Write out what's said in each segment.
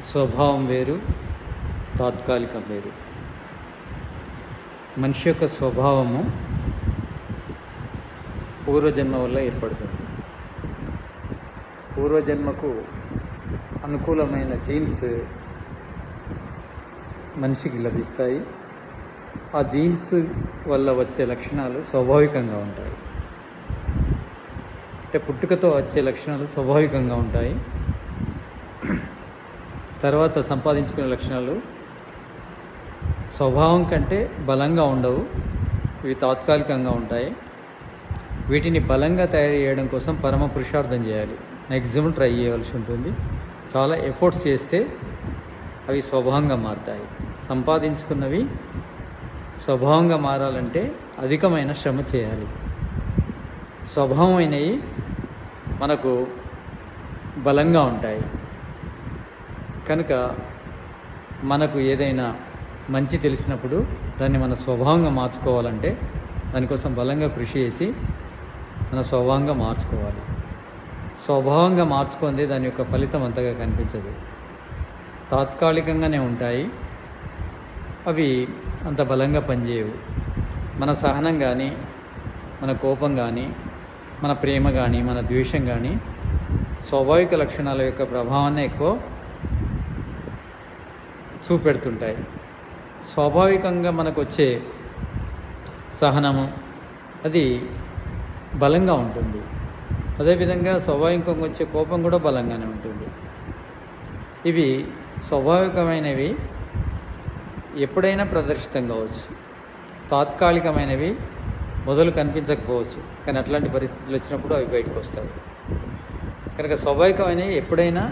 స్వభావం వేరు, తాత్కాలికం వేరు. మనిషి యొక్క స్వభావము పూర్వజన్మ వల్ల ఏర్పడుతుంది. పూర్వజన్మకు అనుకూలమైన జీన్స్ మనిషికి లభిస్తాయి. ఆ జీన్స్ వల్ల వచ్చే లక్షణాలు స్వాభావికంగా ఉంటాయి. అంటే పుట్టుకతో వచ్చే లక్షణాలు స్వాభావికంగా ఉంటాయి. తర్వాత సంపాదించుకునే లక్షణాలు స్వభావం కంటే బలంగా ఉండవు, ఇవి తాత్కాలికంగా ఉంటాయి. వీటిని బలంగా తయారు చేయడం కోసం పరమ పురుషార్థం చేయాలి, మ్యాక్సిమం ట్రై చేయవలసి ఉంటుంది. చాలా ఎఫర్ట్స్ చేస్తే అవి స్వభావంగా మారుతాయి. సంపాదించుకున్నవి స్వభావంగా మారాలంటే అధికమైన శ్రమ చేయాలి. స్వభావమైనవి మనకు బలంగా ఉంటాయి. కనుక మనకు ఏదైనా మంచి తెలిసినప్పుడు దాన్ని మన స్వభావంగా మార్చుకోవాలంటే దానికోసం బలంగా కృషి చేసి మన స్వభావంగా మార్చుకోవాలి. స్వభావంగా మార్చుకుంది దాని యొక్క ఫలితం అంతగా కనిపించదు, తాత్కాలికంగానే ఉంటాయి. అవి అంత బలంగా పనిచేయవు. మన సహనం కానీ, మన కోపం కానీ, మన ప్రేమ కానీ, మన ద్వేషం కానీ స్వాభావిక లక్షణాల యొక్క ప్రభావాన్ని ఎక్కువ చూపెడుతుంటాయి. స్వాభావికంగా మనకు వచ్చే సహనము అది బలంగా ఉంటుంది. అదేవిధంగా స్వాభావికంగా వచ్చే కోపం కూడా బలంగానే ఉంటుంది. ఇవి స్వాభావికమైనవి ఎప్పుడైనా ప్రదర్శితం కావచ్చు, తాత్కాలికమైనవి మొదలు కనిపించకపోవచ్చు, కానీ అట్లాంటి పరిస్థితులు వచ్చినప్పుడు అవి బయటకు వస్తాయి. కనుక స్వాభావికమైనవి ఎప్పుడైనా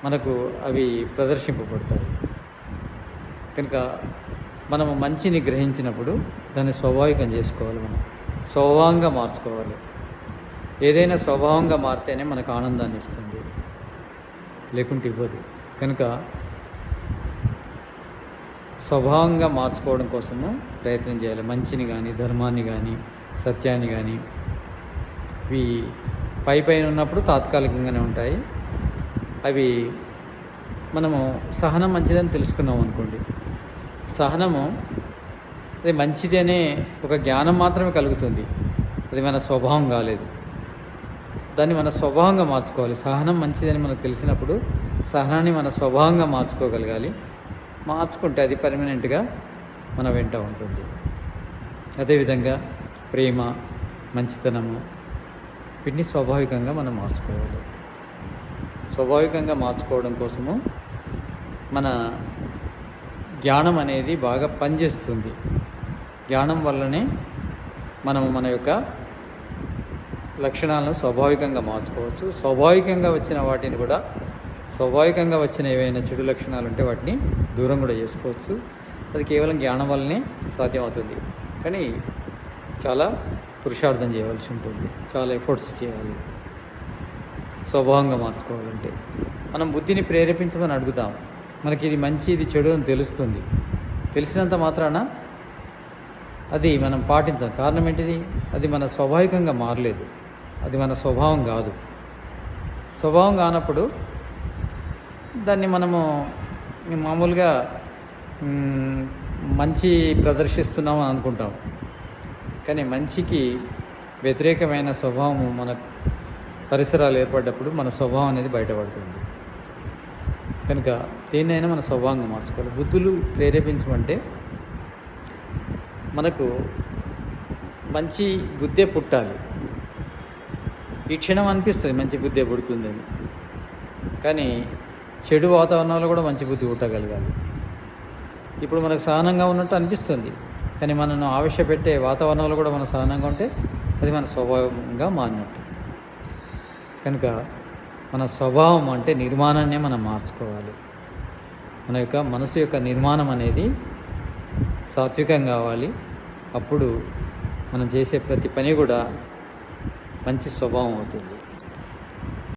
మనకు అవి ప్రదర్శింపబడతాయి. కనుక మనము మంచిని గ్రహించినప్పుడు దాన్ని స్వాభావికం చేసుకోవాలి, మనం స్వభావంగా మార్చుకోవాలి. ఏదైనా స్వభావంగా మారితేనే మనకు ఆనందాన్ని ఇస్తుంది, లేకుంటే ఇవ్వదు. కనుక స్వభావంగా మార్చుకోవడం కోసము ప్రయత్నం చేయాలి. మంచిని కానీ, ధర్మాన్ని కానీ, సత్యాన్ని కానీ ఇవి పైన ఉన్నప్పుడు తాత్కాలికంగానే ఉంటాయి. అవి మనము సహనం మంచిదని తెలుసుకున్నాం అనుకోండి, సహనము అది మంచిది అనే ఒక జ్ఞానం మాత్రమే కలుగుతుంది, అది మన స్వభావం కాలేదు. దాన్ని మన స్వభావంగా మార్చుకోవాలి. సహనం మంచిదని మనకు తెలిసినప్పుడు సహనాన్ని మన స్వభావంగా మార్చుకోగలగాలి. మార్చుకుంటే అది పర్మనెంట్గా మన వెంట ఉంటుంది. అదేవిధంగా ప్రేమ, మంచితనము వీటిని స్వాభావికంగా మనం మార్చుకోవాలి. స్వాభావికంగా మార్చుకోవడం కోసము మన జ్ఞానం అనేది బాగా పనిచేస్తుంది. జ్ఞానం వల్లనే మనము మన యొక్క లక్షణాలను స్వాభావికంగా మార్చుకోవచ్చు. స్వాభావికంగా వచ్చిన వాటిని కూడా, స్వాభావికంగా వచ్చిన ఏవైనా చెడు లక్షణాలు ఉంటే వాటిని దూరం కూడా చేసుకోవచ్చు. అది కేవలం జ్ఞానం వల్లనే సాధ్యమవుతుంది. కానీ చాలా పురుషార్థం చేయవలసి ఉంటుంది, చాలా ఎఫర్ట్స్ చేయాలి. స్వభావంగా మార్చుకోవాలంటే మనం బుద్ధిని ప్రేరేపించమని అడుగుతాం. మనకి ఇది మంచి, ఇది చెడు అని తెలుస్తుంది. తెలిసినంత మాత్రాన అది మనం పాటించాం. కారణం ఏంటిది? అది మన స్వాభావికంగా మారలేదు, అది మన స్వభావం కాదు. స్వభావం కానప్పుడు దాన్ని మనము మామూలుగా మంచి ప్రదర్శిస్తున్నాం అని అనుకుంటాం. కానీ మంచికి వ్యతిరేకమైన స్వభావము మన పరిసరాలు ఏర్పడ్డప్పుడు మన స్వభావం అనేది బయటపడుతుంది. కనుక దేన్నైనా మన స్వభావంగా మార్చుకోవాలి. బుద్ధులు ప్రేరేపించమంటే మనకు మంచి బుద్ధే పుట్టాలి. ఈ క్షణం అనిపిస్తుంది మంచి బుద్ధే పుడుతుందని, కానీ చెడు వాతావరణంలో కూడా మంచి బుద్ధి పుట్టగలగాలి. ఇప్పుడు మనకు సహనంగా ఉన్నట్టు అనిపిస్తుంది, కానీ మనను ఆవేశపెట్టే వాతావరణంలో కూడా మనం సహనంగా ఉంటే అది మన స్వభావంగా మారినట్టు. కనుక మన స్వభావం అంటే నిర్మాణాన్నే మనం మార్చుకోవాలి. మన యొక్క మనసు యొక్క నిర్మాణం అనేది సాత్వికం కావాలి. అప్పుడు మనం చేసే ప్రతి పని కూడా మంచి స్వభావం అవుతుంది.